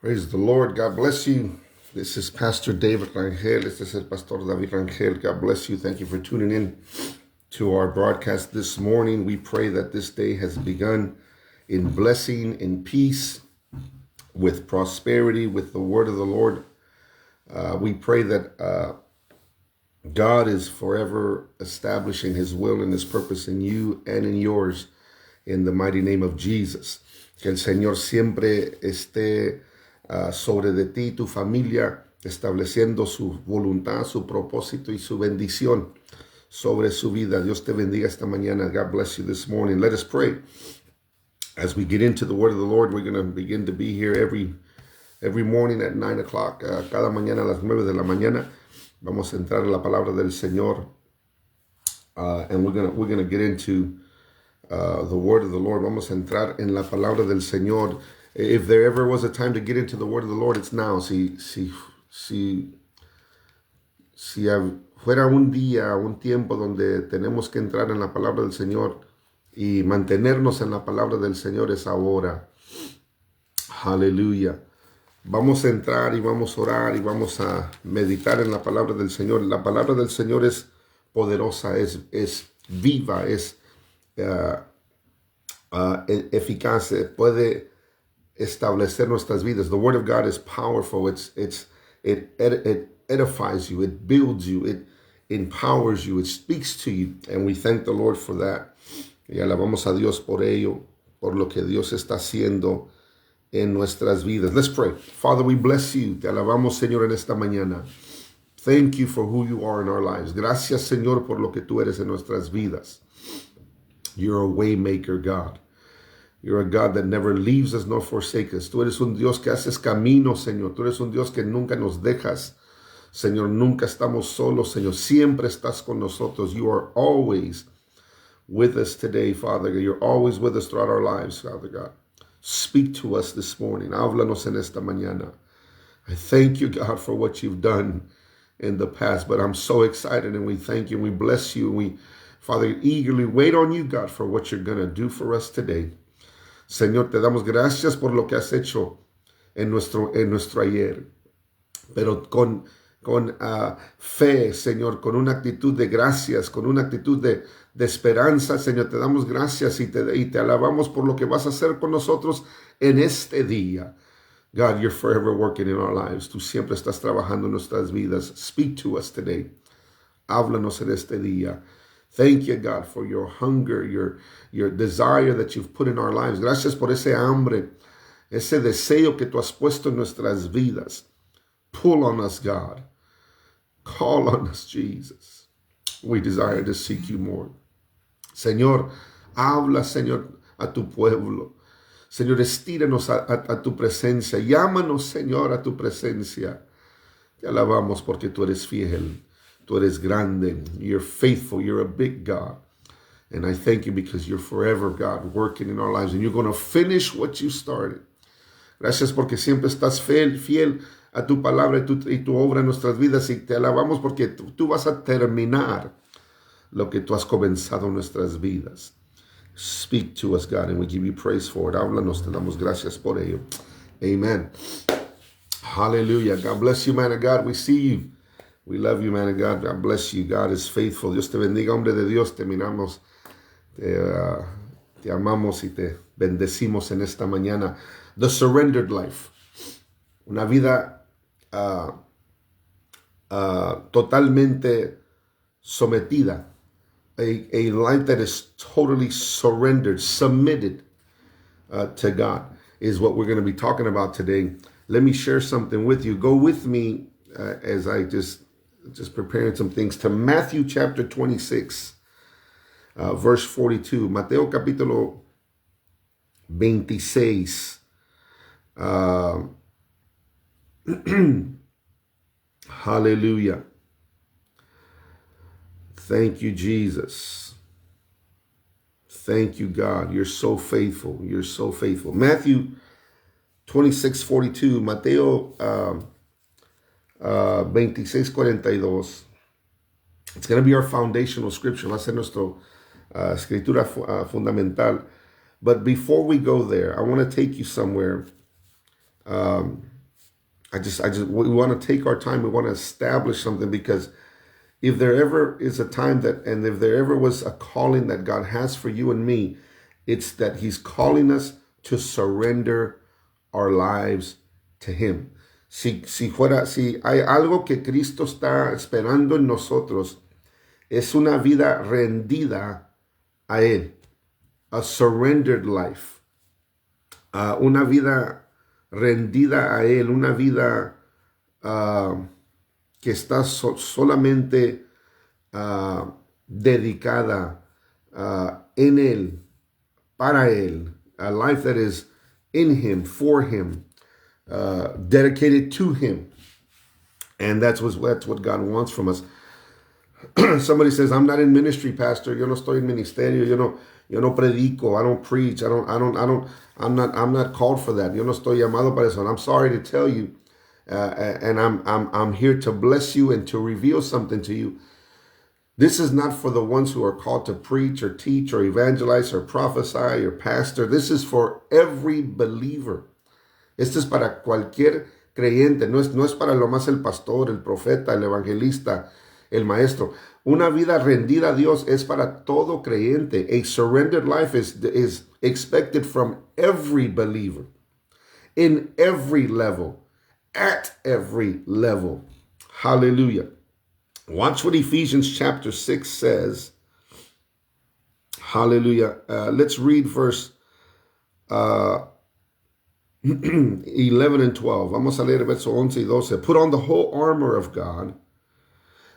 Praise the Lord. God bless you. This is Pastor David Rangel. Este es el Pastor David Rangel. God bless you. Thank you for tuning in to our broadcast this morning. We pray that this day has begun in blessing, in peace, with prosperity, with the word of the Lord. We pray that God is forever establishing his will and his purpose in you and in yours in the mighty name of Jesus. Que el Señor siempre esté sobre de ti, tu familia, estableciendo su voluntad, su propósito y su bendición sobre su vida. Dios te bendiga esta mañana. God bless you this morning. Let us pray. As we get into the word of the Lord, we're going to begin to be here every morning at 9 o'clock. Cada mañana a las 9 de la mañana vamos a entrar en la palabra del Señor. And we're going to get into the word of the Lord. Vamos a entrar en la palabra del Señor. If there ever was a time to get into the word of the Lord, it's now. Si fuera un día, un tiempo donde tenemos que entrar en la palabra del Señor y mantenernos en la palabra del Señor, es ahora. Aleluya. Vamos a entrar y vamos a orar y vamos a meditar en la palabra del Señor. La palabra del Señor es poderosa, es viva, es eficaz, puede establecer nuestras vidas. The word of God is powerful. It edifies you. It builds you. It empowers you. It speaks to you. And we thank the Lord for that. Y alabamos a Dios por ello, por lo que Dios está haciendo en nuestras vidas. Let's pray. Father, we bless you. Te alabamos, Señor, en esta mañana. Thank you for who you are in our lives. Gracias, Señor, por lo que tú eres en nuestras vidas. You're a way maker, God. You're a God that never leaves us nor forsakes us. Tú eres un Dios que haces camino, Señor. Tú eres un Dios que nunca nos dejas. Señor, nunca estamos solos, Señor. Siempre estás con nosotros. You are always with us today, Father. You're always with us throughout our lives, Father God. Speak to us this morning. Háblanos en esta mañana. I thank you, God, for what you've done in the past, but I'm so excited, and we thank you, and we bless you, and we, Father, eagerly wait on you, God, for what you're going to do for us today. Señor, te damos gracias por lo que has hecho en nuestro ayer, pero con fe, Señor, con una actitud de gracias, con una actitud de esperanza, Señor, te damos gracias y te alabamos por lo que vas a hacer con nosotros en este día. God, you're forever working in our lives. Tú siempre estás trabajando en nuestras vidas. Speak to us today. Háblanos en este día. Thank you, God, for your hunger, your desire that you've put in our lives. Gracias por ese hambre, ese deseo que tú has puesto en nuestras vidas. Pull on us, God. Call on us, Jesus. We desire to seek you more. Señor, habla, Señor, a tu pueblo. Señor, estíranos a tu presencia. Llámanos, Señor, a tu presencia. Te alabamos porque tú eres fiel. Tú eres grande. You're faithful. You're a big God. And I thank you because you're forever, God, working in our lives. And you're going to finish what you started. Gracias porque siempre estás fiel a tu palabra y tu obra en nuestras vidas. Y te alabamos porque tú vas a terminar lo que tú has comenzado en nuestras vidas. Speak to us, God, and we give you praise for it. Háblanos, te damos gracias por ello. Amen. Hallelujah. God bless you, man of God. We see you. We love you, man of God. God bless you. God is faithful. Dios te bendiga, hombre de Dios. Te miramos, te amamos y te bendecimos en esta mañana. The surrendered life. Una vida totalmente sometida. A life that is totally surrendered, submitted to God is what we're going to be talking about today. Let me share something with you. Go with me as I just preparing some things to Matthew chapter 26, verse 42. Mateo capítulo 26. Hallelujah. Thank you, Jesus. Thank you, God. You're so faithful. You're so faithful. Matthew 26:42. Mateo 26:42. It's going to be our foundational scripture. Va a ser nuestra escritura fundamental. But before we go there, I want to take you somewhere We want to take our time. We want to establish something, because if there ever is a time that, and if there ever was a calling that God has for you and me, it's that He's calling us to surrender our lives to Him. Si hay algo que Cristo está esperando en nosotros, es una vida rendida a Él, a surrendered life, una vida rendida a Él, una vida que está solamente dedicada en Él, para Él, a life that is in Him, for Him, dedicated to Him. And that's what God wants from us. Somebody says, I'm not in ministry, pastor. Yo no estoy en ministerio. Yo no predico. I don't preach. I'm not called for that. Yo no estoy llamado para eso. And I'm sorry to tell you, and I'm here to bless you and to reveal something to you. This is not for the ones who are called to preach or teach or evangelize or prophesy or pastor. This is for every believer. Esto es para cualquier creyente. No es para lo más el pastor, el profeta, el evangelista, el maestro. Una vida rendida a Dios es para todo creyente. A surrendered life is expected from every believer, in every level, at every level. Hallelujah. Watch what Ephesians chapter 6 says. Hallelujah. Let's read verse 11 and 12. Vamos a leer verso 11 y 12. Put on the whole armor of God,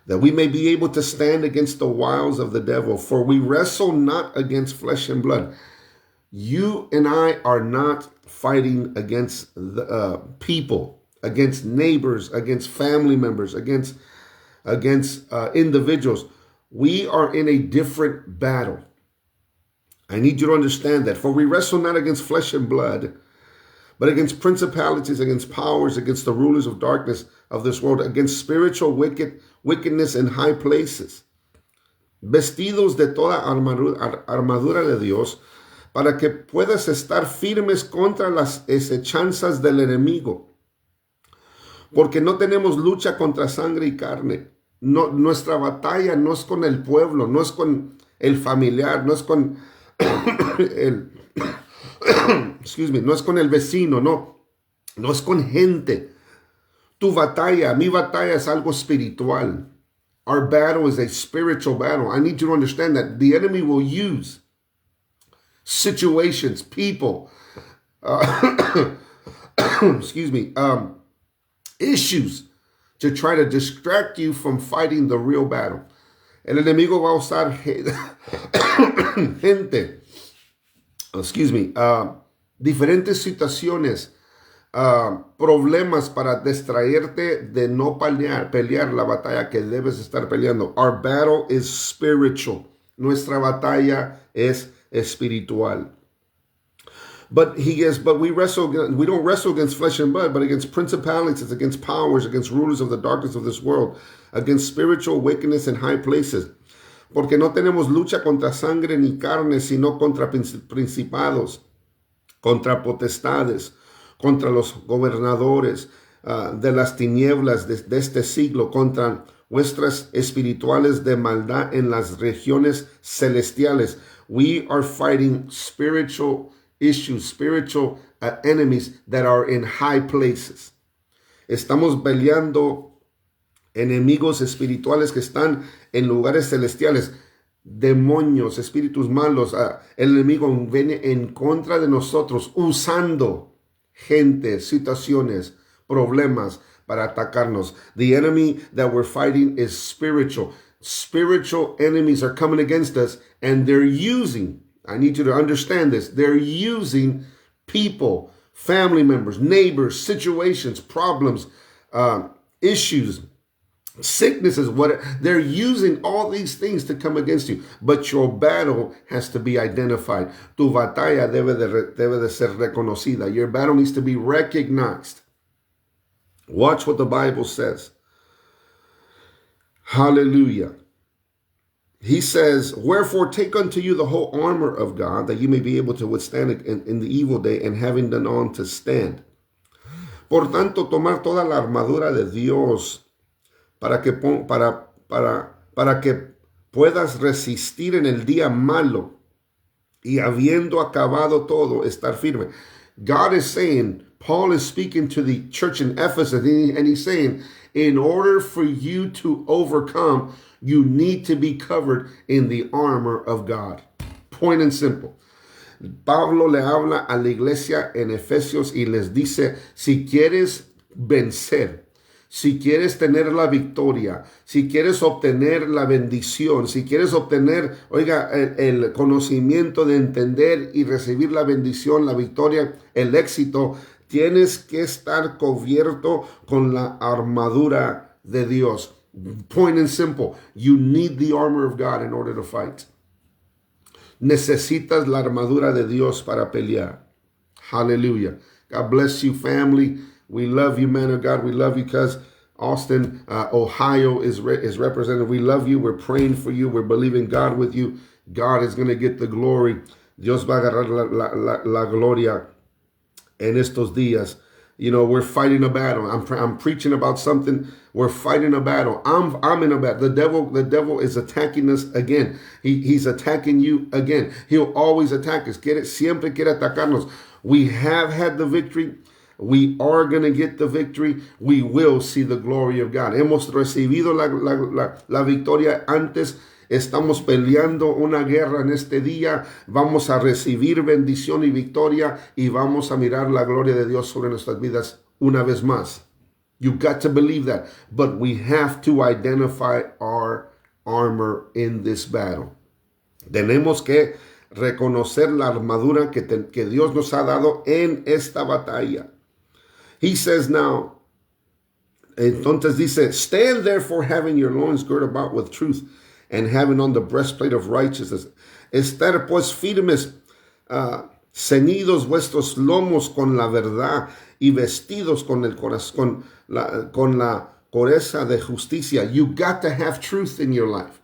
that we may be able to stand against the wiles of the devil. For we wrestle not against flesh and blood. You and I are not fighting against the people, against neighbors, against family members, against individuals. We are in a different battle. I need you to understand that. For we wrestle not against flesh and blood, but against principalities, against powers, against the rulers of darkness of this world, against spiritual wickedness in high places, vestidos de toda armadura de Dios, para que puedas estar firmes contra las acechanzas del enemigo. Porque no tenemos lucha contra sangre y carne. No, nuestra batalla no es con el pueblo, no es con el familiar, no es con no es con el vecino, no es con gente. Tu batalla, mi batalla es algo espiritual. Our battle is a spiritual battle. I need you to understand that the enemy will use situations, people, issues to try to distract you from fighting the real battle. El enemigo va a usar gente, diferentes situaciones, problemas para distraerte de no pelear la batalla que debes estar peleando. Our battle is spiritual. Nuestra batalla es espiritual. But we don't wrestle against flesh and blood, but against principalities, against powers, against rulers of the darkness of this world, against spiritual wickedness in high places. Porque no tenemos lucha contra sangre ni carne, sino contra principados, contra potestades, contra los gobernadores de las tinieblas de este siglo, contra vuestras espirituales de maldad en las regiones celestiales. We are fighting spiritual issues, spiritual enemies that are in high places. Estamos peleando enemigos espirituales que están en lugares celestiales, demonios, espíritus malos. El enemigo viene en contra de nosotros usando gente, situaciones, problemas para atacarnos. The enemy that we're fighting is spiritual. Spiritual enemies are coming against us, and they're using, I need you to understand this, they're using people, family members, neighbors, situations, problems, issues, sicknesses, whatever. They're using all these things to come against you. But your battle has to be identified. Tu batalla debe de ser reconocida. Your battle needs to be recognized. Watch what the Bible says. Hallelujah. He says, wherefore take unto you the whole armor of God, that you may be able to withstand it in the evil day, and having done on to stand. Por tanto, tomar toda la armadura de Dios para que puedas resistir en el día malo y habiendo acabado todo, estar firme. God is saying, Paul is speaking to the church in Ephesus, and he's saying, in order for you to overcome, you need to be covered in the armor of God. Point and simple. Pablo le habla a la iglesia en Efesios y les dice, si quieres vencer, si quieres tener la victoria, si quieres obtener la bendición, si quieres obtener, el conocimiento de entender y recibir la bendición, la victoria, el éxito, tienes que estar cubierto con la armadura de Dios. Point and simple, you need the armor of God in order to fight. Necesitas la armadura de Dios para pelear. Hallelujah. God bless you, family. We love you, man of God. We love you because Austin, Ohio is represented. We love you. We're praying for you. We're believing God with you. God is going to get the glory. Dios va a agarrar la gloria en estos días. You know, we're fighting a battle. I'm preaching about something. We're fighting a battle. I'm in a battle. The devil is attacking us again. He's attacking you again. He'll always attack us. Siempre quiere atacarnos. We have had the victory. We are going to get the victory. We will see the glory of God. Hemos recibido la victoria antes. Estamos peleando una guerra en este día. Vamos a recibir bendición y victoria y vamos a mirar la gloria de Dios sobre nuestras vidas una vez más. You got to believe that. But we have to identify our armor in this battle. Tenemos que reconocer la armadura que Dios nos ha dado en esta batalla. He says now, entonces dice, stand therefore having your loins girt about with truth, and having on the breastplate of righteousness. Estar pues firmes, ceñidos vuestros lomos con la verdad y vestidos con el corazón, con la coraza de justicia. You got to have truth in your life.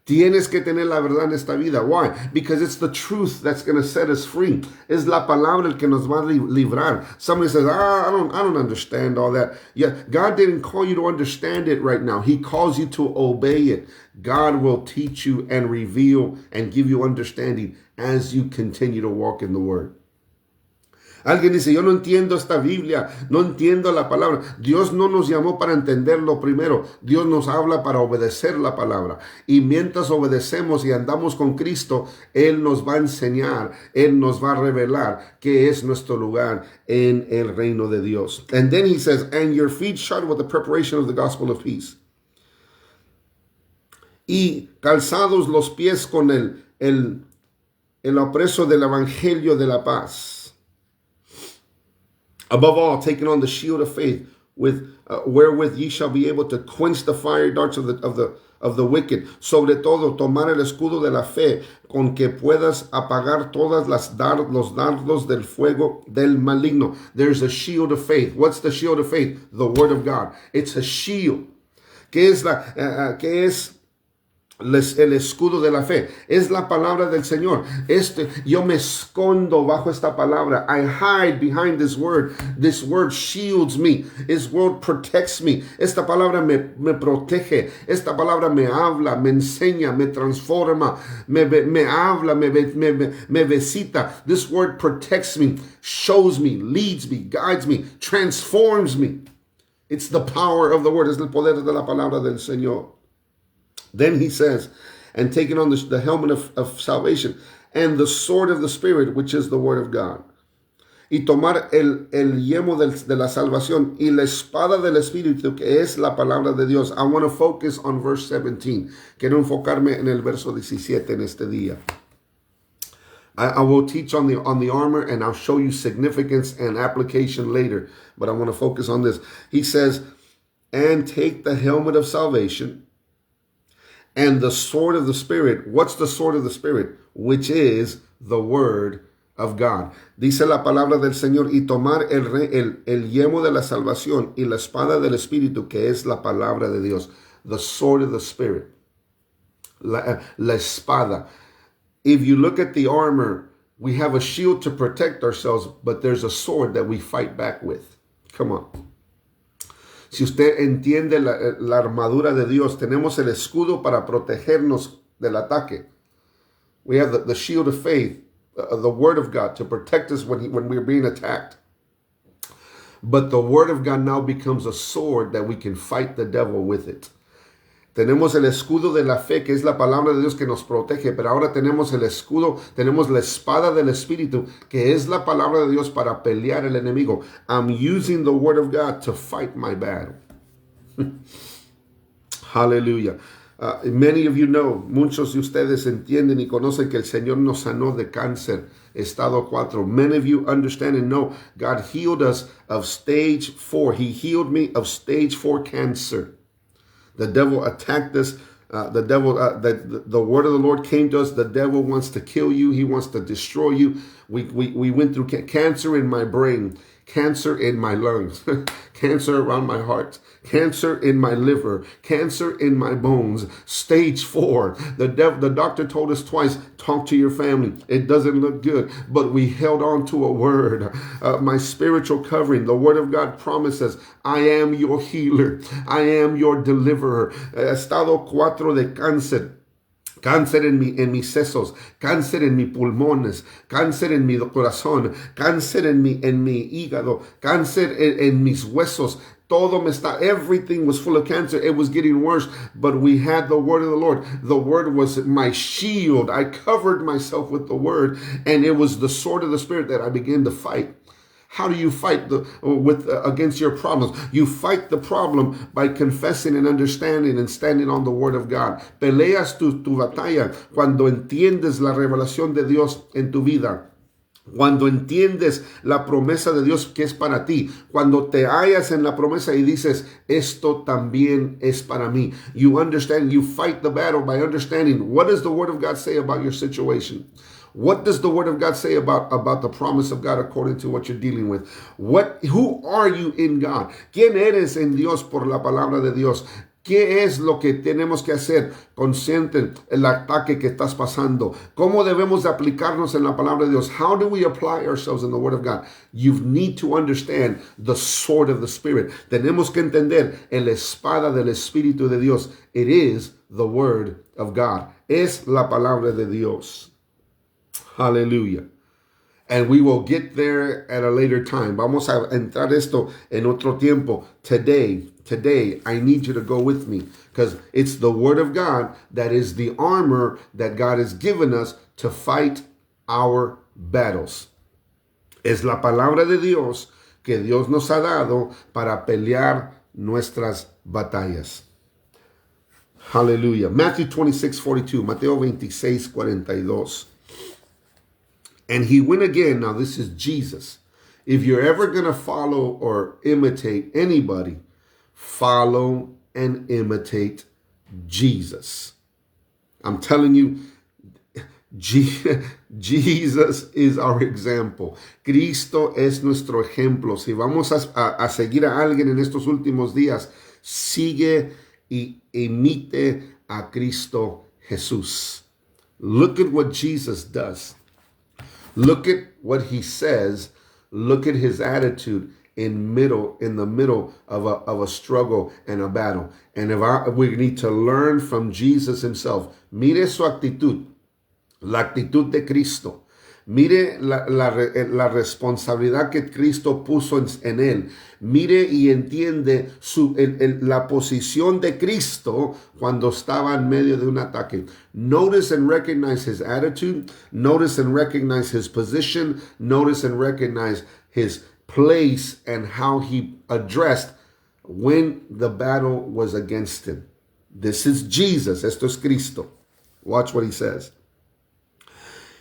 Tienes que tener la verdad en esta vida. Why? Because it's the truth that's going to set us free. Es la palabra el que nos va a librar. Somebody says, I don't understand all that. Yeah, God didn't call you to understand it right now. He calls you to obey it. God will teach you and reveal and give you understanding as you continue to walk in the Word. Alguien dice, yo no entiendo esta Biblia, no entiendo la palabra. Dios no nos llamó para entenderlo primero. Dios nos habla para obedecer la palabra. Y mientras obedecemos y andamos con Cristo, Él nos va a enseñar, Él nos va a revelar qué es nuestro lugar en el reino de Dios. And then he says, and your feet shod with the preparation of the gospel of peace. Y calzados los pies con el apreso del evangelio de la paz. Above all, taking on the shield of faith, wherewith ye shall be able to quench the fiery darts of the wicked. Sobre todo, tomar el escudo de la fe, con que puedas apagar todas los dardos del fuego del maligno. There's a shield of faith. What's the shield of faith? The Word of God. It's a shield. ¿Qué es el escudo de la fe? Es la palabra del Señor. Yo me escondo bajo esta palabra. I hide behind this word. This word shields me. This word protects me. Esta palabra me protege. Esta palabra me habla, me enseña, me transforma, me habla, me visita. This word protects me, shows me, leads me, guides me, transforms me. It's the power of the word. Es el poder de la palabra del Señor. Then he says, and taking on the helmet of salvation and the sword of the Spirit, which is the word of God. Y tomar el yelmo de la salvación y la espada del Espíritu, que es la palabra de Dios. I want to focus on verse 17. Quiero enfocarme en el verso 17 en este día. I will teach on the armor, and I'll show you significance and application later. But I want to focus on this. He says, and take the helmet of salvation and the sword of the Spirit. What's the sword of the Spirit? Which is the word of God. Dice la palabra del Señor, y tomar el yelmo de la salvación y la espada del Espíritu, que es la palabra de Dios. The sword of the Spirit. La espada. If you look at the armor, we have a shield to protect ourselves, but there's a sword that we fight back with. Come on. Si usted entiende la armadura de Dios, tenemos el escudo para protegernos del ataque. We have the shield of faith, the word of God to protect us when we're being attacked. But the word of God now becomes a sword that we can fight the devil with it. Tenemos el escudo de la fe, que es la palabra de Dios que nos protege, pero ahora tenemos el escudo, tenemos la espada del Espíritu, que es la palabra de Dios para pelear el enemigo. I'm using the word of God to fight my battle. Hallelujah. Many of you know, muchos de ustedes entienden y conocen que el Señor nos sanó de cáncer, estado 4. Many of you understand and know God healed us of stage 4. He healed me of stage 4 cancer. The devil attacked us. The word of the Lord came to us. The devil wants to kill you. He wants to destroy you. We went through cancer in my brain, cancer in my lungs, cancer around my heart, cancer in my liver, cancer in my bones, stage 4. The doctor told us twice, talk to your family. It doesn't look good, but we held on to a word. My spiritual covering, the word of God promises, I am your healer. I am your deliverer. Estado 4 de cáncer. Cáncer en mis sesos, cáncer en mis pulmones, cáncer en mi corazón, cáncer en mi hígado, cáncer en mis huesos. Todo me está, everything was full of cancer. It was getting worse, but we had the word of the Lord. The word was my shield. I covered myself with the word, and it was the sword of the Spirit that I began to fight. How do you fight against your problems? You fight the problem by confessing and understanding and standing on the word of God. Peleas tu batalla cuando entiendes la revelación de Dios en tu vida. Cuando entiendes la promesa de Dios que es para ti. Cuando te hallas en la promesa y dices, esto también es para mí. You understand, you fight the battle by understanding what does the word of God say about your situation. What does the word of God say about the promise of God according to what you're dealing with? Who are you in God? ¿Quién eres en Dios por la palabra de Dios? ¿Qué es lo que tenemos que hacer consciente el ataque que estás pasando? ¿Cómo debemos de aplicarnos en la palabra de Dios? How do we apply ourselves in the word of God? You need to understand the sword of the Spirit. Tenemos que entender la espada del Espíritu de Dios. It is the word of God. Es la palabra de Dios. Hallelujah. And we will get there at a later time. Vamos a entrar esto en otro tiempo. Today, I need you to go with me because it's the word of God that is the armor that God has given us to fight our battles. Es la palabra de Dios que Dios nos ha dado para pelear nuestras batallas. Hallelujah. Matthew 26:42. Mateo 26:42. And he went again. Now this is Jesus. If you're ever going to follow or imitate anybody, follow and imitate Jesus. I'm telling you, Jesus is our example. Cristo es nuestro ejemplo. Si vamos a seguir a alguien en estos últimos días, sigue y imite a Cristo Jesús. Look at what Jesus does. Look at what he says. Look at his attitude in the middle of a struggle and a battle. And we need to learn from Jesus himself. Mire su actitud, la actitud de Cristo. Mire la responsabilidad que Cristo puso en él. Mire y entiende la posición de Cristo cuando estaba en medio de un ataque. Notice and recognize his attitude. Notice and recognize his position. Notice and recognize his place and how he addressed when the battle was against him. This is Jesus. Esto es Cristo. Watch what he says.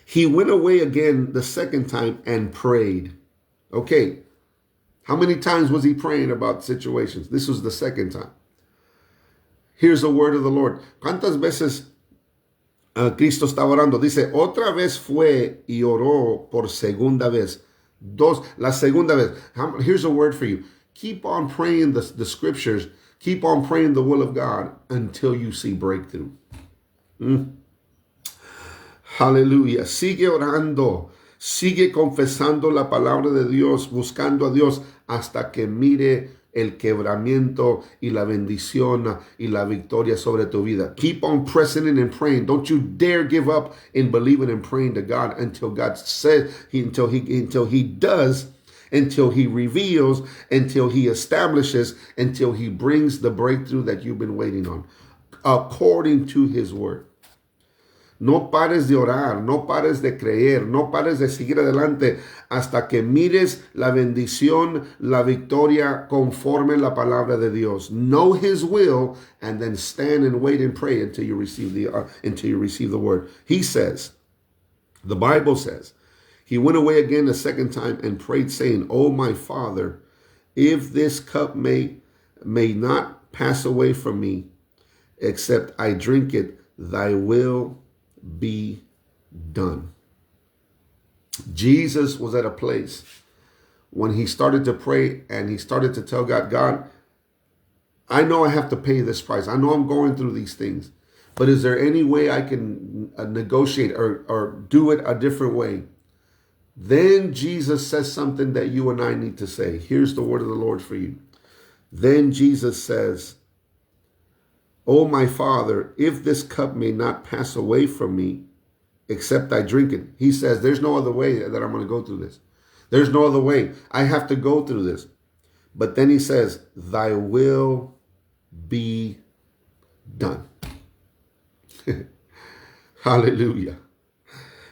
He went away again the second time and prayed. Okay, how many times was he praying about situations? This was the second time. Here's the word of the Lord. ¿Cuántas veces Cristo estaba orando? Dice, otra vez fue y oró por segunda vez. La segunda vez. Here's a word for you. Keep on praying the scriptures. Keep on praying the will of God until you see breakthrough. Aleluya. Sigue orando. Sigue confesando la palabra de Dios, buscando a Dios hasta que mire el quebramiento y la bendición y la victoria sobre tu vida. Keep on pressing in and praying. Don't you dare give up in believing and praying to God until God says, until he does, until he reveals, until he establishes, until he brings the breakthrough that you've been waiting on, according to his word. No pares de orar, no pares de creer, no pares de seguir adelante hasta que mires la bendición, la victoria conforme la palabra de Dios. Know his will and then stand and wait and pray until you receive the word. He says, the Bible says, he went away again a second time and prayed, saying, "Oh, my Father, if this cup may not pass away from me, except I drink it, thy will be done." Jesus was at a place when he started to pray and he started to tell God, God, I know I have to pay this price. I know I'm going through these things, but is there any way I can negotiate or do it a different way? Then Jesus says something that you and I need to say. Here's the word of the Lord for you. Then Jesus says, "Oh, my Father, if this cup may not pass away from me, except I drink it." He says, there's no other way that I'm going to go through this. There's no other way. I have to go through this. But then he says, thy will be done. Hallelujah.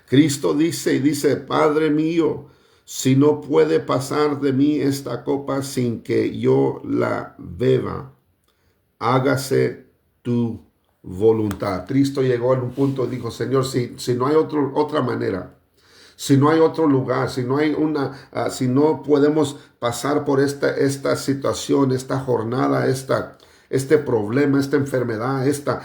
Cristo dice, Padre mío, si no puede pasar de mí esta copa sin que yo la beba, hágase tu voluntad. Cristo llegó en un punto y dijo, Señor, si no hay otra manera, si no hay otro lugar, si no hay si no podemos pasar por esta situación, esta jornada, este problema, esta enfermedad, esta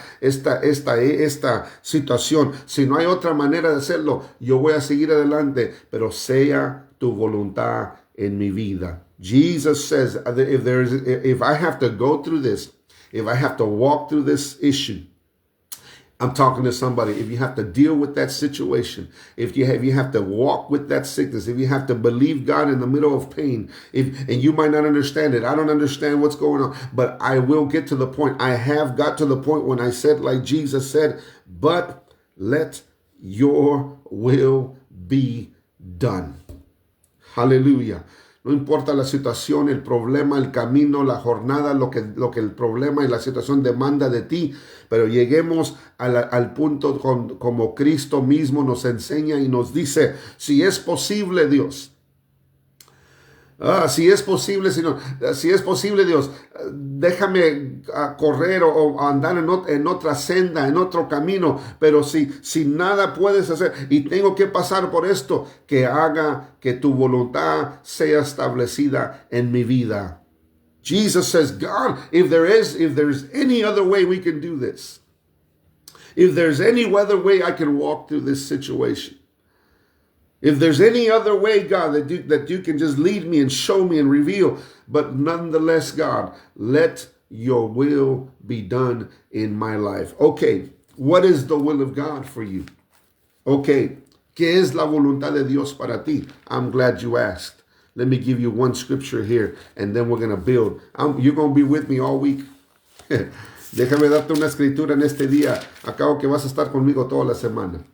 situación, si no hay otra manera de hacerlo, yo voy a seguir adelante, pero sea tu voluntad en mi vida. Jesus says, if I have to go through this, if I have to walk through this issue, I'm talking to somebody. If you have to deal with that situation, if you have to walk with that sickness, if you have to believe God in the middle of pain, and you might not understand it, I don't understand what's going on, but I will get to the point. I have got to the point when I said, like Jesus said, but let your will be done. Hallelujah. No importa la situación, el problema, el camino, la jornada, lo que el problema y la situación demanda de ti, pero lleguemos al punto como Cristo mismo nos enseña y nos dice, si es posible, Dios, si es posible, Dios, déjame correr o andar en otra senda, en otro camino, pero si nada puedes hacer y tengo que pasar por esto, que haga que tu voluntad sea establecida en mi vida. Jesus says, God, if there's any other way we can do this, if there's any other way I can walk through this situation, if there's any other way, God, that you can just lead me and show me and reveal, but nonetheless, God, let your will be done in my life. Okay, what is the will of God for you? Okay, ¿qué es la voluntad de Dios para ti? I'm glad you asked. Let me give you one scripture here, and then we're going to build. You're going to be with me all week. Déjame darte una escritura en este día. Acabo que vas a estar conmigo toda la semana.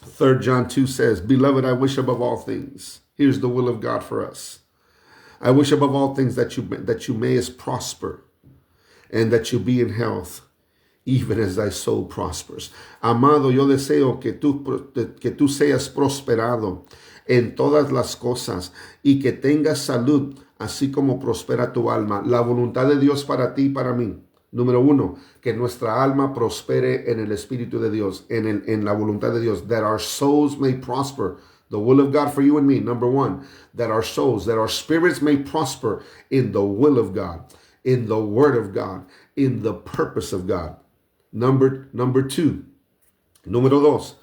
3 John 2 says, "Beloved, I wish above all things." Here's the will of God for us. "I wish above all things that you mayest prosper, and that you be in health, even as thy soul prospers." Amado, yo deseo que tú seas prosperado en todas las cosas y que tengas salud, así como prospera tu alma. La voluntad de Dios para ti y para mí. Número 1, que nuestra alma prospere en el Espíritu de Dios, en la voluntad de Dios. That our souls may prosper. The will of God for you and me. Number 1, that our spirits may prosper in the will of God, in the word of God, in the purpose of God. Number 2, número 2,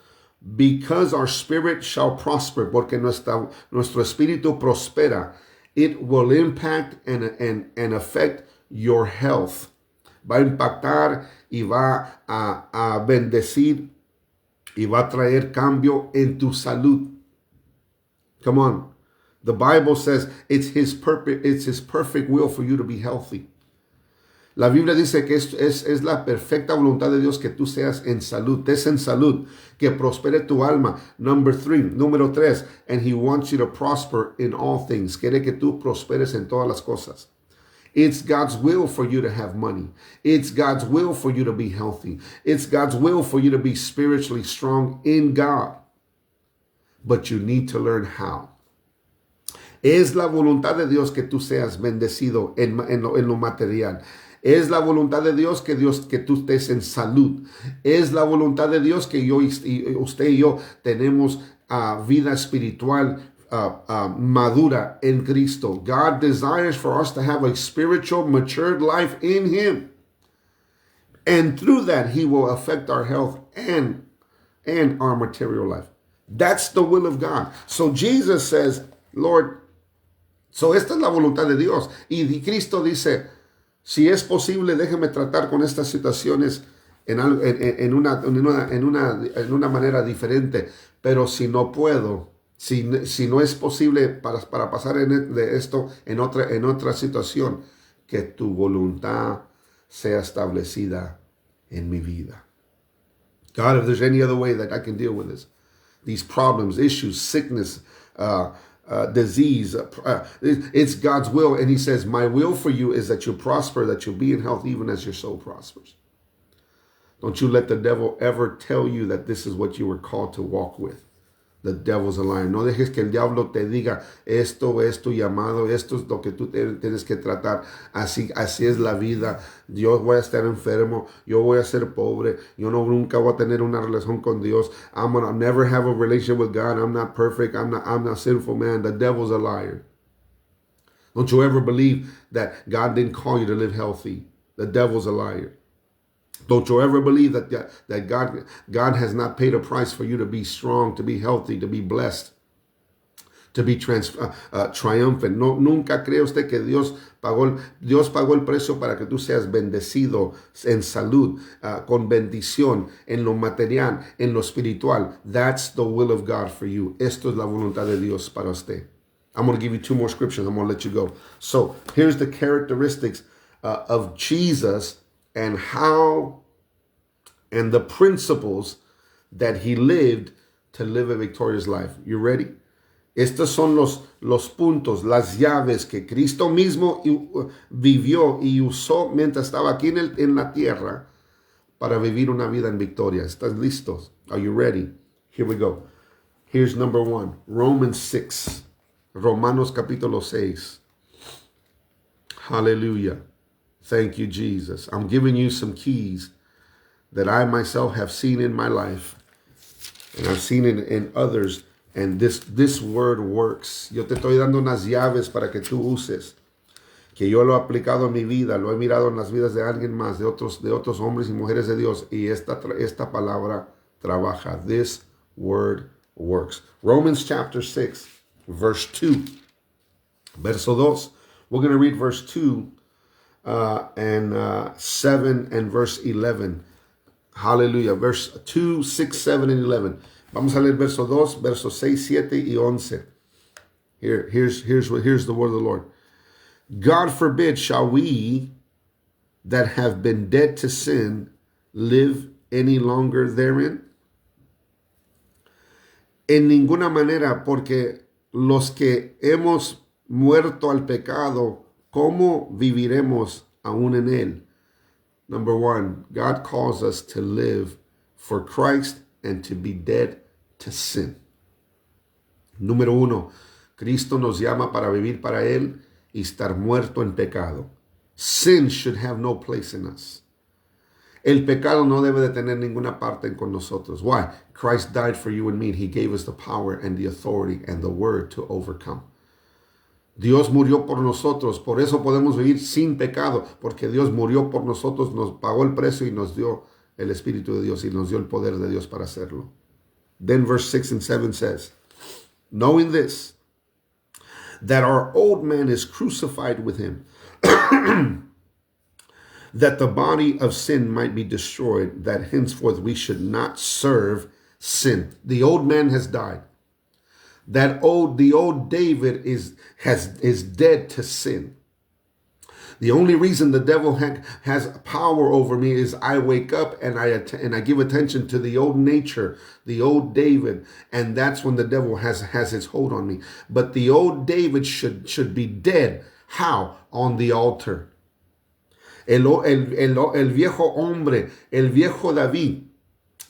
because our spirit shall prosper, porque nuestro espíritu prospera, it will impact and affect your health. Va a impactar y va a bendecir y va a traer cambio en tu salud. Come on. The Bible says it's his perfect will for you to be healthy. La Biblia dice que es la perfecta voluntad de Dios que tú seas en salud, estés en salud, que prospere tu alma. Número 3, and he wants you to prosper in all things. Quiere que tú prosperes en todas las cosas. It's God's will for you to have money. It's God's will for you to be healthy. It's God's will for you to be spiritually strong in God. But you need to learn how. Es la voluntad de Dios que tú seas bendecido en lo material. Es la voluntad de Dios que tú estés en salud. Es la voluntad de Dios que usted y yo tenemos vida espiritual madura en Cristo. God desires for us to have a spiritual, matured life in Him. And through that, He will affect our health and our material life. That's the will of God. So Jesus says, Lord, so esta es la voluntad de Dios. Y Cristo dice, si es posible, déjeme tratar con estas situaciones en una manera diferente. Pero si no puedo, si no es posible para pasar de esto en otra situación, que tu voluntad sea establecida en mi vida. God, if there's any other way that I can deal with this, these problems, issues, sickness, disease, it's God's will. And He says, my will for you is that you prosper, that you be in health, even as your soul prospers. Don't you let the devil ever tell you that this is what you were called to walk with. The devil's a liar. No dejes que el diablo te diga, esto es tu llamado, esto es lo que tú tienes que tratar. Así es la vida. Yo voy a estar enfermo, yo voy a ser pobre, yo nunca voy a tener una relación con Dios. I'm gonna never have a relationship with God. I'm not perfect. I'm not sinful man. The devil's a liar. Don't you ever believe that God didn't call you to live healthy. The devil's a liar. Don't you ever believe that God has not paid a price for you to be strong, to be healthy, to be blessed, to be triumphant. No, nunca cree usted que Dios pagó el precio para que tú seas bendecido en salud, con bendición, en lo material, en lo espiritual. That's the will of God for you. Esto es la voluntad de Dios para usted. I'm going to give you 2 more scriptures. I'm going to let you go. So here's the characteristics of Jesus and the principles that He lived to live a victorious life. You ready? Estos son los puntos, las llaves que Cristo mismo vivió y usó mientras estaba aquí en la tierra para vivir una vida en victoria. ¿Estás listos? Are you ready? Here we go. Here's number 1. Romans 6. Romanos capítulo 6. Hallelujah. Thank you, Jesus. I'm giving you some keys that I myself have seen in my life. And I've seen it in others. And this word works. Yo te estoy dando unas llaves para que tú uses. Que yo lo he aplicado en mi vida. Lo he mirado en las vidas de alguien más. De otros hombres y mujeres de Dios. Y esta palabra trabaja. This word works. Romans chapter 6, verse 2. Verso 2. We're going to read verse 2. And 7 and verse 11. Hallelujah. Verse 2, 6, 7, and 11. Vamos a leer verso 2, versos 6, 7 y 11. Here's the word of the Lord. God forbid shall we that have been dead to sin live any longer therein. En ninguna manera, porque los que hemos muerto al pecado, ¿cómo viviremos aún en él? Number 1, God calls us to live for Christ and to be dead to sin. Número 1, Cristo nos llama para vivir para Él y estar muerto en pecado. Sin should have no place in us. El pecado no debe de tener ninguna parte con nosotros. Why? Christ died for you and me. He gave us the power and the authority and the word to overcome. Dios murió por nosotros, por eso podemos vivir sin pecado, porque Dios murió por nosotros, nos pagó el precio y nos dio el Espíritu de Dios y nos dio el poder de Dios para hacerlo. Then verse 6 and 7 says, knowing this, that our old man is crucified with Him, that the body of sin might be destroyed, that henceforth we should not serve sin. The old man has died. the old David is dead to sin. The only reason the devil has power over me is I wake up and I give attention to the old nature, the old David, and that's when the devil has his hold on me. But the old David should be dead. How? On the altar. El viejo hombre, el viejo David,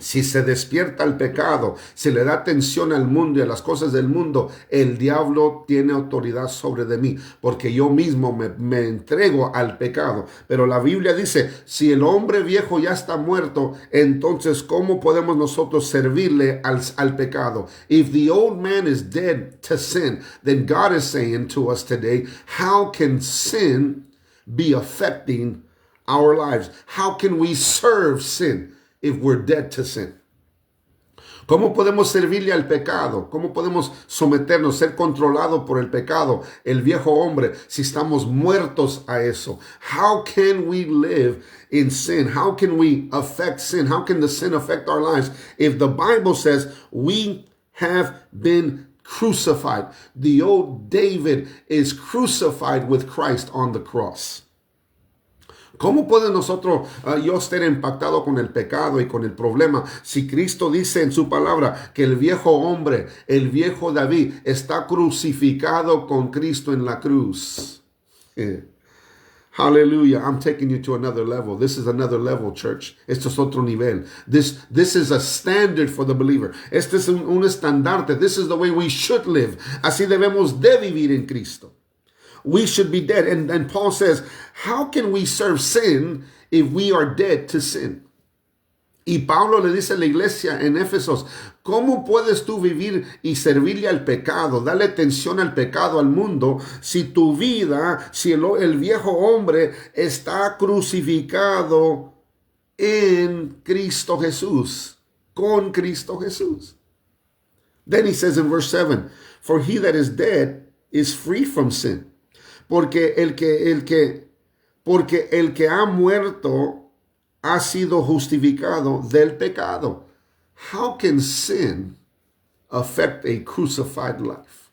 si se despierta al pecado, si le da atención al mundo y a las cosas del mundo, el diablo tiene autoridad sobre de mí, porque yo mismo me entrego al pecado. Pero la Biblia dice, si el hombre viejo ya está muerto, entonces ¿cómo podemos nosotros servirle al pecado? If the old man is dead to sin, then God is saying to us today, how can sin be affecting our lives? How can we serve sin if we're dead to sin? ¿Cómo podemos servirle al pecado? ¿Cómo podemos someternos, ser controlados por el pecado, el viejo hombre, si estamos muertos a eso? How can we live in sin? How can we affect sin? How can the sin affect our lives? If the Bible says we have been crucified, the old David is crucified with Christ on the cross. ¿Cómo puede nosotros, yo estar impactado con el pecado y con el problema si Cristo dice en su palabra que el viejo hombre, el viejo David, está crucificado con Cristo en la cruz? Hallelujah. I'm taking you to another level. This is another level, church. Esto es otro nivel. This is a standard for the believer. Este es un estandarte. This is the way we should live. Así debemos de vivir en Cristo. We should be dead. And Paul says, how can we serve sin if we are dead to sin? Y Pablo le dice a la iglesia en Éfesos, ¿cómo puedes tú vivir y servirle al pecado, darle atención al pecado, al mundo, si tu vida, si el viejo hombre está crucificado en Cristo Jesús, con Cristo Jesús? Then he says in verse 7, for he that is dead is free from sin. Porque el que ha muerto ha sido justificado del pecado. How can sin affect a crucified life?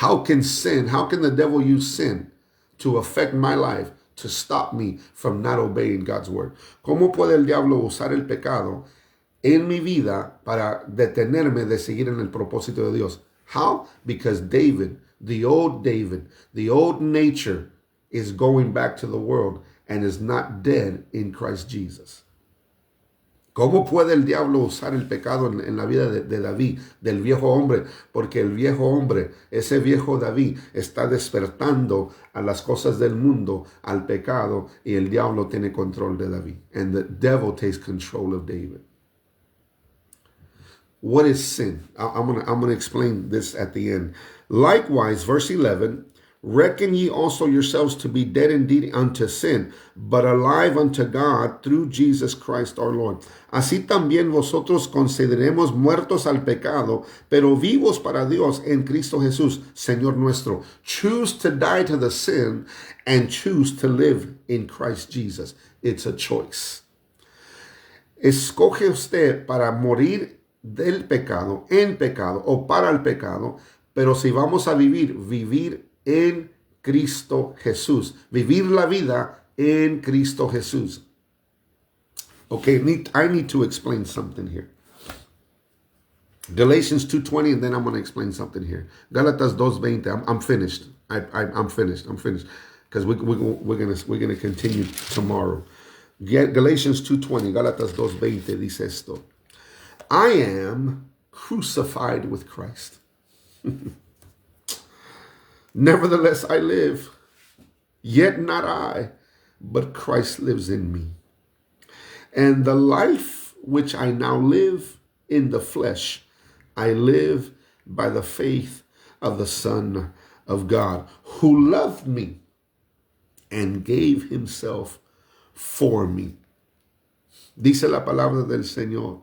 How can the devil use sin to affect my life, to stop me from not obeying God's word? ¿Cómo puede el diablo usar el pecado en mi vida para detenerme de seguir en el propósito de Dios? How? Because the old nature is going back to the world and is not dead in Christ Jesus. ¿Cómo puede el diablo usar el pecado en la vida de David, del viejo hombre? Porque el viejo hombre, ese viejo David, está despertando a las cosas del mundo, al pecado, y el diablo tiene control de David. And the devil takes control of David. What is sin? I'm gonna explain this at the end. Likewise, verse 11, reckon ye also yourselves to be dead indeed unto sin, but alive unto God through Jesus Christ our Lord. Así también vosotros consideremos muertos al pecado, pero vivos para Dios en Cristo Jesús, Señor nuestro. Choose to die to the sin and choose to live in Christ Jesus. It's a choice. Escoge usted para morir del pecado, en pecado o para el pecado, pero si vamos a vivir en Cristo Jesús. Vivir la vida en Cristo Jesús. Okay, I need to explain something here. Galatians 2:20, and then I'm going to explain something here. Gálatas 2:20. I'm finished. I'm finished. Because we're gonna continue tomorrow. Galatians 2:20. Gálatas 2:20 dice esto. I am crucified with Christ. Nevertheless, I live, yet not I, but Christ lives in me. And the life which I now live in the flesh, I live by the faith of the Son of God, who loved me and gave himself for me. Dice la palabra del Señor,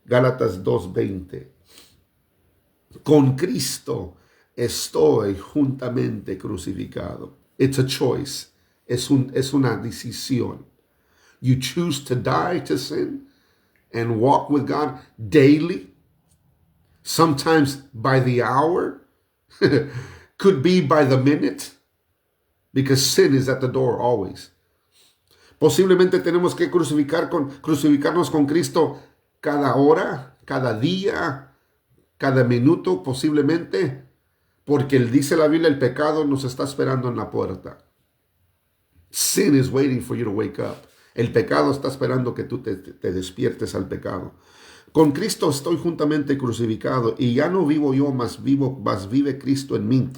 Gálatas 2:20. Con Cristo estoy juntamente crucificado. It's a choice. Es una decisión. You choose to die to sin and walk with God daily. sometimes by the hour, could be by the minute, because sin is at the door always. Posiblemente tenemos que crucificarnos con Cristo cada hora, cada día, cada minuto, posiblemente, porque dice la Biblia, el pecado nos está esperando en la puerta. Sin is waiting for you to wake up. El pecado está esperando que tú te despiertes al pecado. Con Cristo estoy juntamente crucificado y ya no vivo yo, mas vive Cristo en mí.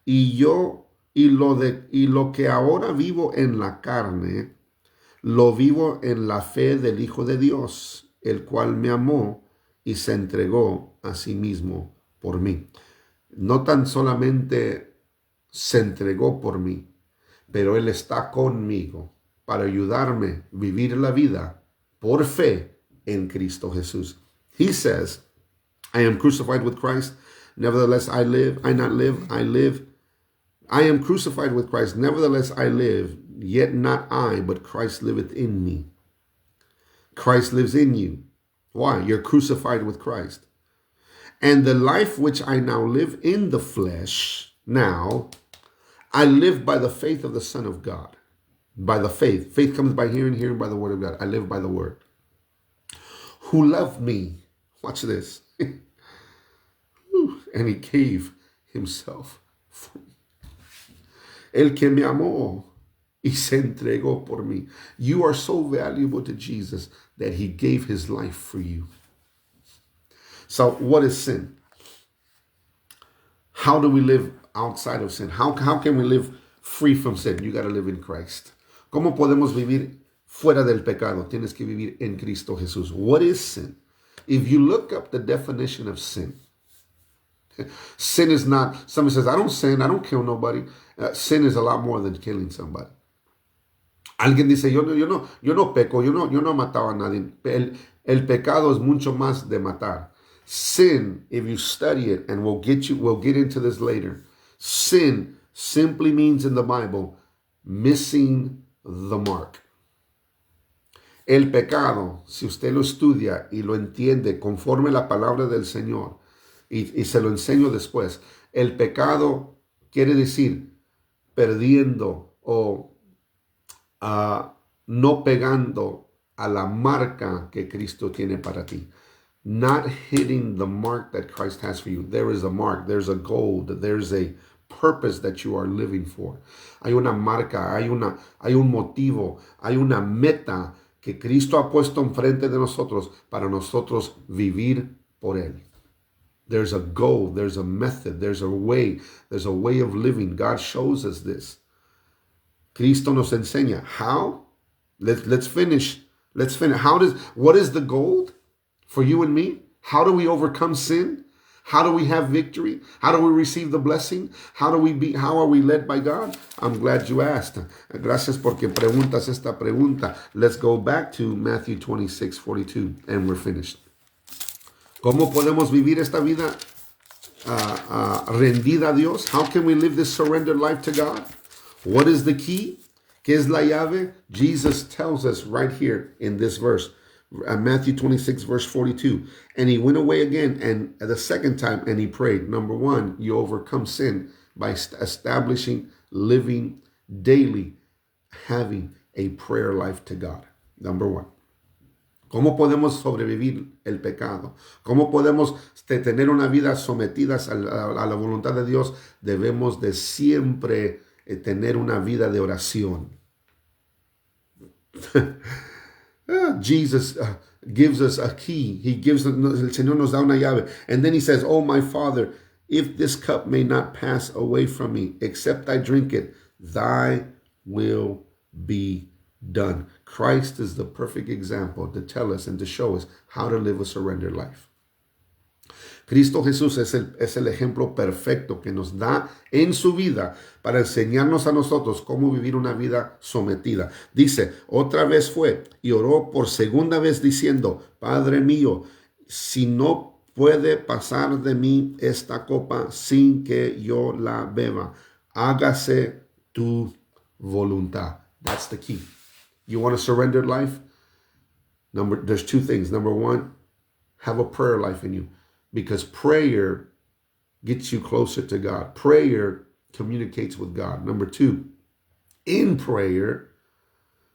Y lo que ahora vivo en la carne, lo vivo en la fe del Hijo de Dios, el cual me amó y se entregó a sí mismo por mí. No tan solamente se entregó por mí, pero Él está conmigo para ayudarme a vivir la vida por fe en Cristo Jesús. He says, I am crucified with Christ, nevertheless I live, I not live, I live. I am crucified with Christ, nevertheless I live, yet not I, but Christ liveth in me. Christ lives in you. Why? You're crucified with Christ. And the life which I now live in the flesh, now, I live by the faith of the Son of God. By the faith. Faith comes by hearing, hearing by the word of God. I live by the word. Who loved me. Watch this. And he gave himself for me. El que me amó y se entregó por mí. You are so valuable to Jesus that he gave his life for you. So what is sin? How do we live outside of sin? How can we live free from sin? You got to live in Christ. ¿Cómo podemos vivir fuera del pecado? Tienes que vivir en Cristo Jesús. What is sin? If you look up the definition of sin, sin is not, somebody says, I don't sin, I don't kill nobody. Sin is a lot more than killing somebody. Alguien dice, yo no peco, yo no mataba a nadie. El pecado es mucho más de matar. Sin, if you study it, and we'll get into this later, sin simply means in the Bible, missing the mark. El pecado, si usted lo estudia y lo entiende conforme la palabra del Señor, y se lo enseño después, el pecado quiere decir perdiendo o no pegando a la marca que Cristo tiene para ti. Not hitting the mark that Christ has for you. There is a mark, there's a goal, there's a purpose that you are living for. Hay una marca, hay un motivo, hay una meta que Cristo ha puesto enfrente de nosotros para nosotros vivir por Él. There's a goal, there's a method, there's a way of living. God shows us this. Cristo nos enseña. How? Let's finish. What is the goal for you and me? How do we overcome sin? How do we have victory? How do we receive the blessing? How are we led by God? I'm glad you asked. Gracias porque preguntas esta pregunta. Let's go back to Matthew 26:42 and we're finished. ¿Cómo podemos vivir esta vida rendida a Dios? How can we live this surrendered life to God? What is the key? ¿Qué es la llave? Jesus tells us right here in this verse. Matthew 26, verse 42. And he went away again, and the second time, and he prayed. Number one, you overcome sin by establishing, living daily, having a prayer life to God. Number one. ¿Cómo podemos sobrevivir el pecado? ¿Cómo podemos tener una vida sometidas a la voluntad de Dios? Debemos de siempre tener una vida de oración. Jesus gives us a key. El Señor nos da una llave. And then he says, oh, my Father, if this cup may not pass away from me, except I drink it, thy will be done. Christ is the perfect example to tell us and to show us how to live a surrendered life. Cristo Jesús es el ejemplo perfecto que nos da en su vida para enseñarnos a nosotros cómo vivir una vida sometida. Dice, otra vez fue y oró por segunda vez diciendo, Padre mío, si no puede pasar de mí esta copa sin que yo la beba, hágase tu voluntad. That's the key. You want a surrendered life? There's two things. Number one, have a prayer life in you. because prayer gets you closer to God. Prayer communicates with God. Number two, in prayer,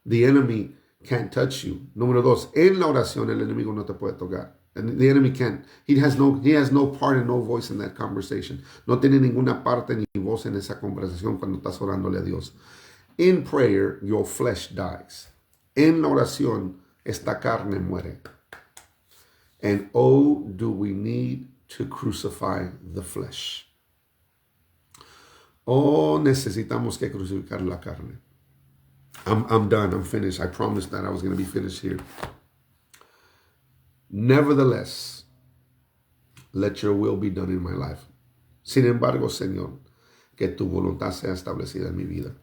the enemy can't touch you. Número dos, en la oración el enemigo no te puede tocar. And the enemy can't. He has no part and no voice in that conversation. No tiene ninguna parte ni voz en esa conversación cuando estás orándole a Dios. In prayer, your flesh dies. En la oración, esta carne muere. And oh, do we need to crucify the flesh. Oh, necesitamos que crucificar la carne. I'm done. I'm finished. I promised that I was going to be finished here. Nevertheless, let your will be done in my life. Sin embargo, Señor, que tu voluntad sea establecida en mi vida.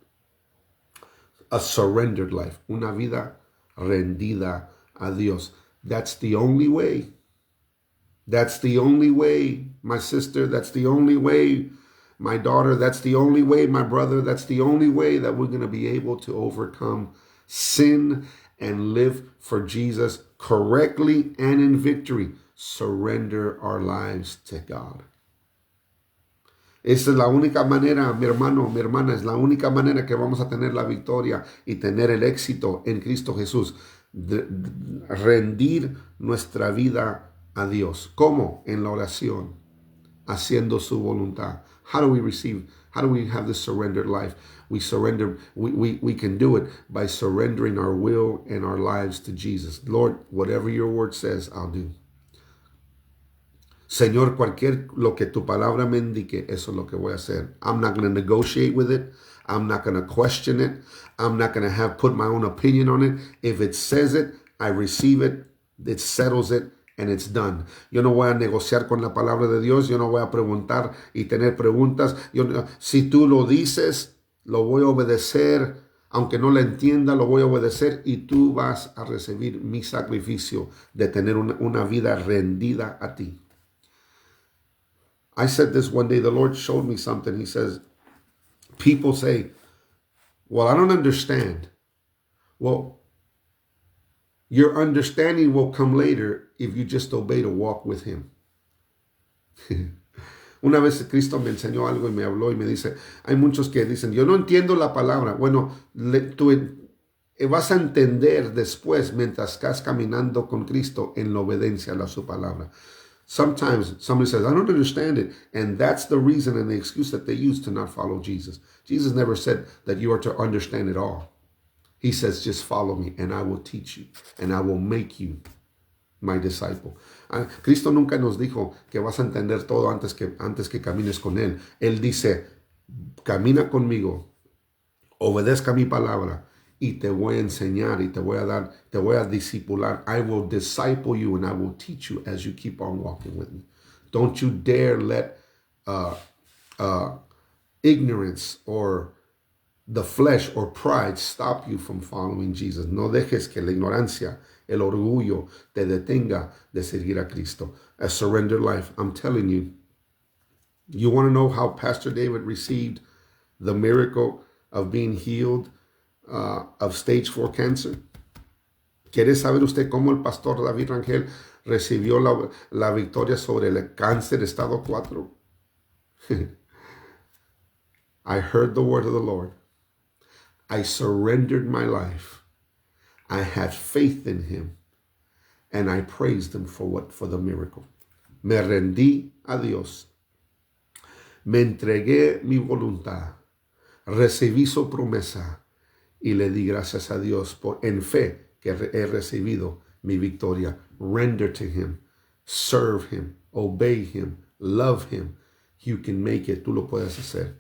A surrendered life. Una vida rendida a Dios. That's the only way. That's the only way, my sister. That's the only way, my daughter. That's the only way, my brother. That's the only way that we're going to be able to overcome sin and live for Jesus correctly and in victory. Surrender our lives to God. Esa es la única manera, mi hermano, mi hermana, es la única manera que vamos a tener la victoria y tener el éxito en Cristo Jesús. Rendir nuestra vida a Dios. ¿Cómo? En la oración, haciendo su voluntad. How do we have this surrendered life? We surrender, we can do it by surrendering our will and our lives to Jesus. Lord, whatever your word says, I'll do. Señor, lo que tu palabra me indique, eso es lo que voy a hacer. I'm not going to negotiate with it. I'm not going to question it. I'm not going to put my own opinion on it. If it says it, I receive it. It settles it. And it's done. Yo no voy a negociar con la palabra de Dios. Yo no voy a preguntar y tener preguntas. Si tú lo dices, lo voy a obedecer. Aunque no la entienda, lo voy a obedecer. Y tú vas a recibir mi sacrificio de tener una vida rendida a ti. I said this one day. The Lord showed me something. He says, people say, well, I don't understand. Well, your understanding will come later if you just obey to walk with Him. Una vez Cristo me enseñó algo y me habló y me dice, hay muchos que dicen, yo no entiendo la palabra. Bueno, tú vas a entender después mientras estás caminando con Cristo en la obediencia a su palabra. Sometimes somebody says, I don't understand it. And that's the reason and the excuse that they use to not follow Jesus. Jesus never said that you are to understand it all. He says, just follow me and I will teach you and I will make you my disciple. Cristo nunca nos dijo que vas a entender todo antes que camines con Él. Él dice, camina conmigo, obedezca mi palabra y te voy a enseñar y te voy a discipular. I will disciple you and I will teach you as you keep on walking with me. Don't you dare let ignorance or the flesh or pride stop you from following Jesus. No dejes que la ignorancia, el orgullo te detenga de seguir a Cristo. A surrendered life. I'm telling you, you want to know how Pastor David received the miracle of being healed of stage 4 cancer? ¿Quiere saber usted cómo el pastor David Rangel recibió la victoria sobre el cáncer estado 4? I heard the word of the Lord. I surrendered my life. I had faith in Him. And I praised Him for the miracle. Me rendí a Dios. Me entregué mi voluntad. Recibí su promesa. Y le di gracias a Dios en fe que he recibido mi victoria. Render to Him. Serve Him. Obey Him. Love Him. You can make it. Tú lo puedes hacer.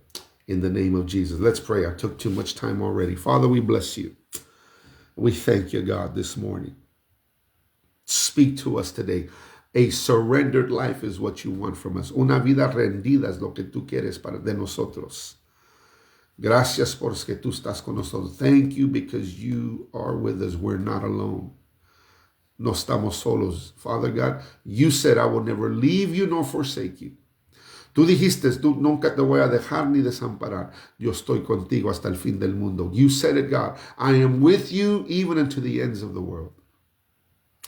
In the name of Jesus. Let's pray. I took too much time already. Father, we bless you. We thank you, God, this morning. Speak to us today. A surrendered life is what you want from us. Una vida rendida es lo que tú quieres de nosotros. Gracias porque tú estás con nosotros. Thank you because you are with us. We're not alone. No estamos solos. Father God, you said I will never leave you nor forsake you. Tú dijiste, tú nunca te voy a dejar ni desamparar. Yo estoy contigo hasta el fin del mundo. You said it, God. I am with you even unto the ends of the world.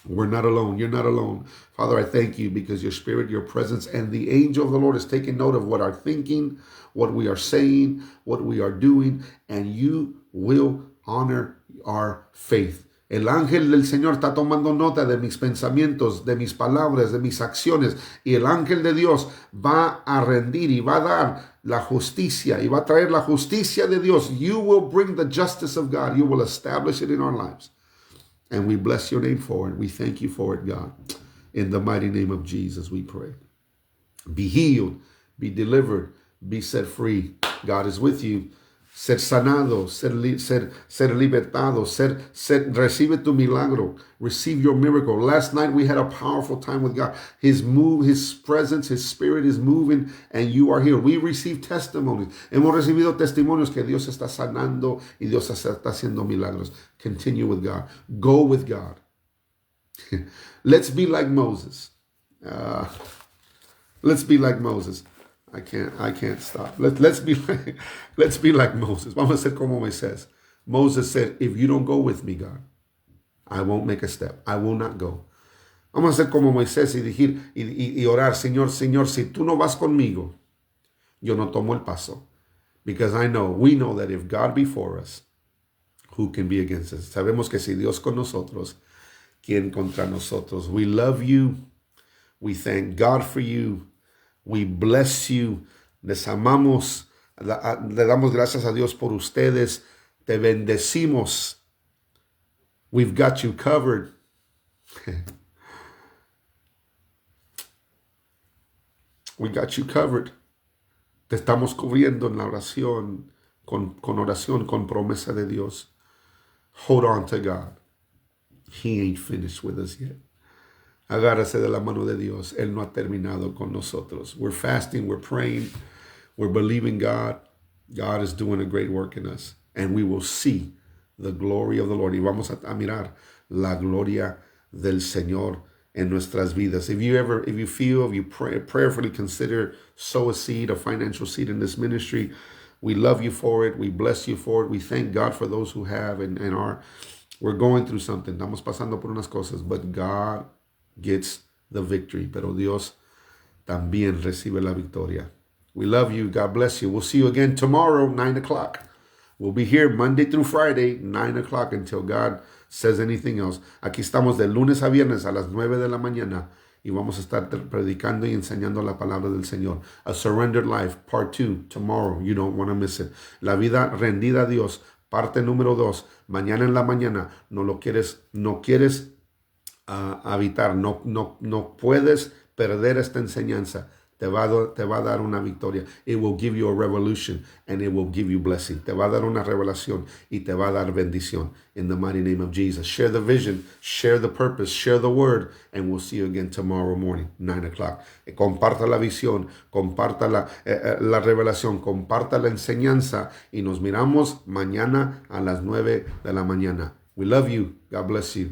We're not alone. You're not alone. Father, I thank you because your spirit, your presence, and the angel of the Lord is taking note of what our thinking, what we are saying, what we are doing, and you will honor our faith. El ángel del Señor está tomando nota de mis pensamientos, de mis palabras, de mis acciones. Y el ángel de Dios va a rendir y va a dar la justicia y va a traer la justicia de Dios. You will bring the justice of God. You will establish it in our lives. And we bless your name for it. We thank you for it, God. In the mighty name of Jesus, we pray. Be healed, be delivered, be set free. God is with you. Ser sanado, ser libertado, recibe tu milagro, receive your miracle. Last night we had a powerful time with God. His presence, His Spirit is moving, and you are here. We receive testimonies. Hemos recibido testimonios que Dios está sanando y Dios está haciendo milagros. Continue with God. Go with God. Let's be like Moses. Let's be like Moses. I can't stop. Let's be like Moses. Vamos a ser como Moisés. Moses said, if you don't go with me, God, I won't make a step. I will not go. Vamos a ser como Moisés y decir y orar, Señor, si tú no vas conmigo, yo no tomo el paso. Because we know that if God be for us, who can be against us? Sabemos que si Dios con nosotros, ¿quién contra nosotros? We love you. We thank God for you. We bless you. Les amamos. Le damos gracias a Dios por ustedes. Te bendecimos. We've got you covered. We got you covered. Te estamos cubriendo en la oración, con oración, con promesa de Dios. Hold on to God. He ain't finished with us yet. Agárrase de la mano de Dios. Él no ha terminado con nosotros. We're fasting, we're praying, we're believing God. God is doing a great work in us. And we will see the glory of the Lord. Y vamos a mirar la gloria del Señor en nuestras vidas. If you prayerfully consider sow a seed, a financial seed in this ministry, we love you for it. We bless you for it. We thank God for those who have and are. We're going through something. Estamos pasando por unas cosas, but God gets the victory. Pero Dios también recibe la victoria. We love you. God bless you. We'll see you again tomorrow, 9 o'clock. We'll be here Monday through Friday, 9 o'clock until God says anything else. Aquí estamos de lunes a viernes a las 9 de la mañana y vamos a estar predicando y enseñando la palabra del Señor. A Surrendered Life, Part 2, tomorrow. You don't want to miss it. La vida rendida a Dios, parte número 2. Mañana en la mañana. No quieres habitar. No puedes perder esta enseñanza. Te va a dar una victoria. It will give you a revolution and it will give you blessing. Te va a dar una revelación y te va a dar bendición. In the mighty name of Jesus. Share the vision, share the purpose, share the word, and we'll see you again tomorrow morning, 9 o'clock. Comparta la visión, comparta la revelación, comparta la enseñanza y nos miramos mañana a las 9 de la mañana. We love you. God bless you.